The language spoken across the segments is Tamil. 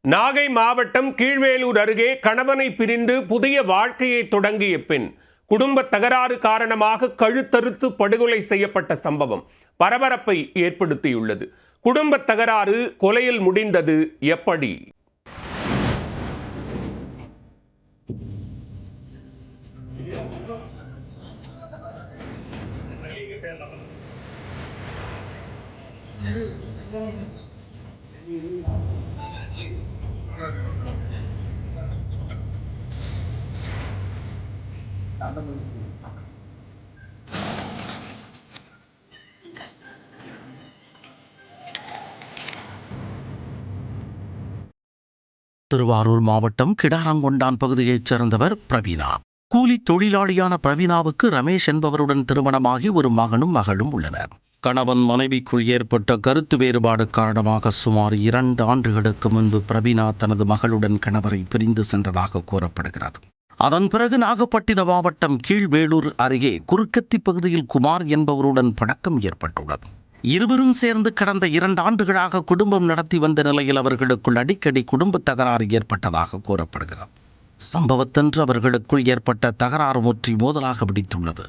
நாகை மாவட்டம் கீழ்வேளூர் அருகே கணவனை பிரிந்து புதிய வாழ்க்கையை தொடங்கிய பெண் குடும்ப தகராறு காரணமாக கழுத்தறுத்து படுகொலை செய்யப்பட்ட சம்பவம் பரபரப்பை ஏற்படுத்தியுள்ளது. குடும்ப தகராறு கொலையில் முடிந்தது எப்படி? திருவாரூர் மாவட்டம் கிடாரங்கொண்டான் பகுதியைச் சேர்ந்தவர் பிரவீனா. கூலி தொழிலாளியான பிரவீனாவுக்கு ரமேஷ் என்பவருடன் திருமணமாகி ஒரு மகனும் மகளும் உள்ளனர். கணவன் மனைவிக்குள் ஏற்பட்ட கருத்து வேறுபாடு காரணமாக சுமார் 2 ஆண்டுகளுக்கு முன்பு பிரவீனா தனது மகளுடன் கணவரை பிரிந்து சென்றதாக கூறப்படுகிறது. அதன் பிறகு நாகப்பட்டினம் மாவட்டம் கீழ்வேளூர் அருகே குறுக்கத்தி பகுதியில் குமார் என்பவருடன் பழக்கம் ஏற்பட்டுள்ளது. இருவரும் சேர்ந்து கடந்த 2 ஆண்டுகளாக குடும்பம் நடத்தி வந்த நிலையில் அவர்களுக்குள் அடிக்கடி குடும்ப தகராறு ஏற்பட்டதாக கூறப்படுகிறது. சம்பவத்தன்று அவர்களுக்குள் ஏற்பட்ட தகராறு முற்றி மோதலாக வெடித்துள்ளது.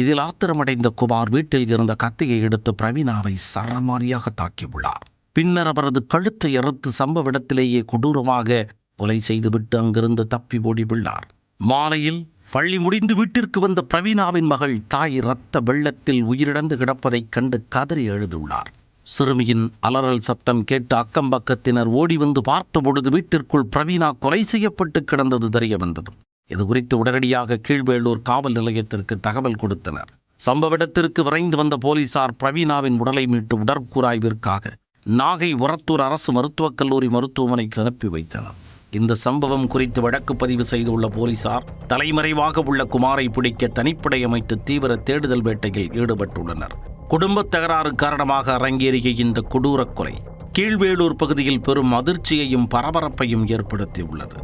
இதில் ஆத்திரமடைந்த குமார் வீட்டில் இருந்த கத்தியை எடுத்து பிரவீனாவை சரமாரியாக தாக்கியுள்ளார். பின்னர் அவரது கழுத்தை அறுத்து சம்பவ இடத்திலேயே கொடூரமாக கொலை செய்துவிட்டு அங்கிருந்து தப்பி ஓடியுள்ளார். மாலையில் பள்ளி முடிந்து வீட்டிற்கு வந்த பிரவீனாவின் மகள் தாய் இரத்த வெள்ளத்தில் உயிரிழந்து கிடப்பதைக் கண்டு கதறி எழுதுள்ளார். சிறுமியின் அலறல் சத்தம் கேட்டு அக்கம் பக்கத்தினர் ஓடி வந்து பார்த்தபொழுது வீட்டிற்குள் பிரவீனா கொலை செய்யப்பட்டு கிடந்தது தெரிய வந்தது. இதுகுறித்து உடனடியாக கீழ்வேளூர் காவல் நிலையத்திற்கு தகவல் கொடுத்தனர். சம்பவ இடத்திற்கு விரைந்து வந்த போலீசார் பிரவீனாவின் உடலை மீட்டு உடற்கூராய்விற்காக நாகை உரத்தூர் அரசு மருத்துவக் கல்லூரி மருத்துவமனைக்கு அனுப்பி வைத்தனர். இந்த சம்பவம் குறித்து வழக்கு பதிவு செய்துள்ள போலீசார் தலைமறைவாக உள்ள குமாரை பிடிக்க தனிப்படை அமைத்து தீவிர தேடுதல் வேட்டையில் ஈடுபட்டுள்ளனர். குடும்ப தகராறு காரணமாக அரங்கேறிய இந்த கொடூர கொலை கீழ்வேளூர் பகுதியில் பெரும் அதிர்ச்சியையும் பரபரப்பையும் ஏற்படுத்தியுள்ளது.